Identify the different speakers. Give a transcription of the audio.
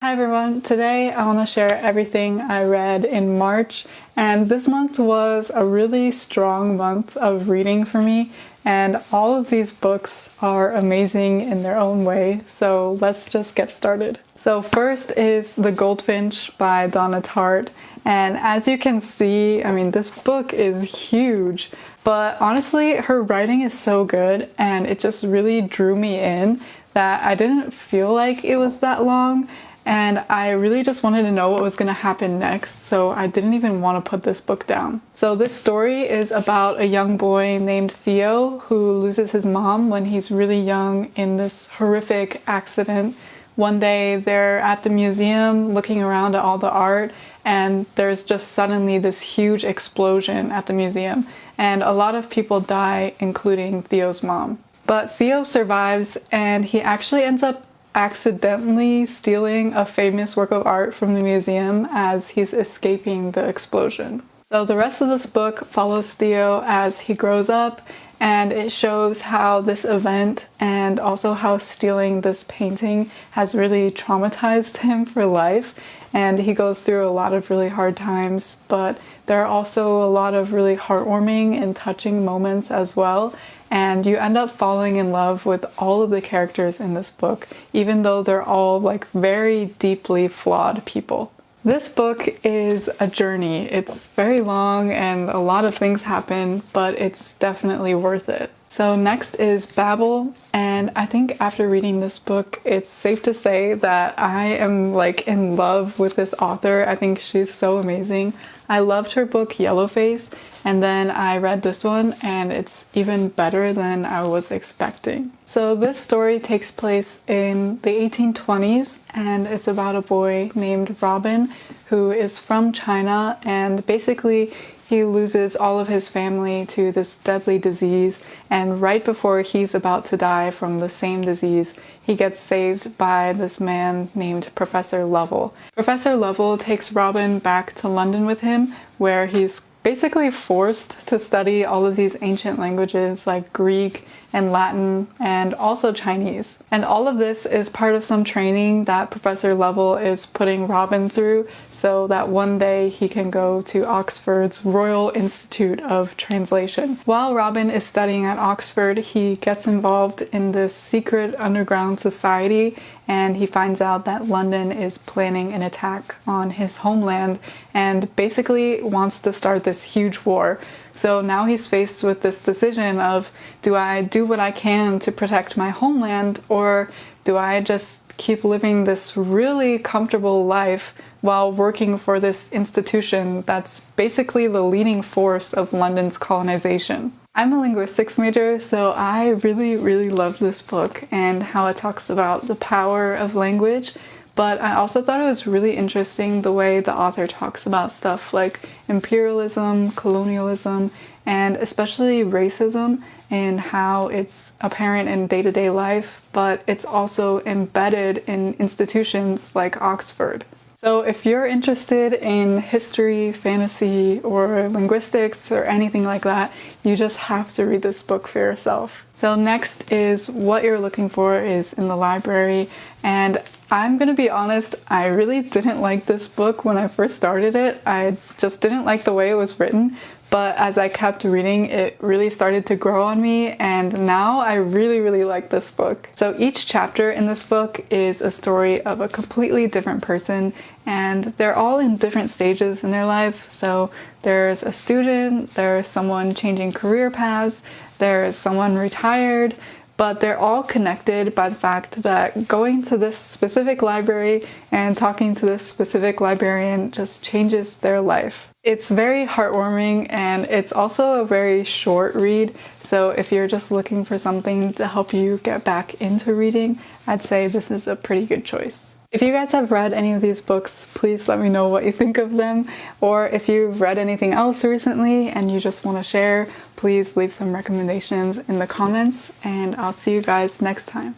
Speaker 1: Hi everyone, today I want to share everything I read in March, and this month was a really strong month of reading for me, and all of these books are amazing in their own way, so let's just get started. So first is The Goldfinch by Donna Tartt, and as you can see, this book is huge, but honestly her writing is so good and it just really drew me in that I didn't feel like it was that long. And I really just wanted to know what was going to happen next, so I didn't even want to put this book down. So this story is about a young boy named Theo who loses his mom when he's really young in this horrific accident. One day they're at the museum looking around at all the art, and there's just suddenly this huge explosion at the museum, and a lot of people die, including Theo's mom. But Theo survives, and he actually ends up accidentally stealing a famous work of art from the museum as he's escaping the explosion. So the rest of this book follows Theo as he grows up, and it shows how this event and also how stealing this painting has really traumatized him for life, and he goes through a lot of really hard times, but there are also a lot of really heartwarming and touching moments as well. And you end up falling in love with all of the characters in this book, even though they're all very deeply flawed people. This book is a journey. It's very long and a lot of things happen, but it's definitely worth it. So next is Babel, and I think after reading this book, it's safe to say that I am in love with this author. I think she's so amazing. I loved her book Yellowface, and then I read this one and it's even better than I was expecting. So this story takes place in the 1820s, and it's about a boy named Robin who is from China, and basically he loses all of his family to this deadly disease, and right before he's about to die from the same disease, he gets saved by this man named Professor Lovell. Professor Lovell takes Robin back to London with him, where he's basically forced to study all of these ancient languages like Greek and Latin and also Chinese. And all of this is part of some training that Professor Lovell is putting Robin through so that one day he can go to Oxford's Royal Institute of Translation. While Robin is studying at Oxford, he gets involved in this secret underground society, and he finds out that London is planning an attack on his homeland and basically wants to start this huge war. So now he's faced with this decision of, do I do what I can to protect my homeland, or do I just keep living this really comfortable life while working for this institution that's basically the leading force of London's colonization? I'm a linguistics major, so I really love this book and how it talks about the power of language, but I also thought it was really interesting the way the author talks about stuff like imperialism, colonialism, and especially racism, and how it's apparent in day-to-day life, but it's also embedded in institutions like Oxford. So if you're interested in history, fantasy, or linguistics, or anything like that, you just have to read this book for yourself. So next is What You're Looking For is in the library, and I'm gonna be honest, I really didn't like this book when I first started it. I just didn't like the way it was written, but as I kept reading, it really started to grow on me, and now I really like this book. So each chapter in this book is a story of a completely different person, and they're all in different stages in their life. So there's a student, there's someone changing career paths, there's someone retired, but they're all connected by the fact that going to this specific library and talking to this specific librarian just changes their life. It's very heartwarming, and it's also a very short read, so if you're just looking for something to help you get back into reading, I'd say this is a pretty good choice. If you guys have read any of these books, please let me know what you think of them, or if you've read anything else recently and you just want to share, please leave some recommendations in the comments, and I'll see you guys next time.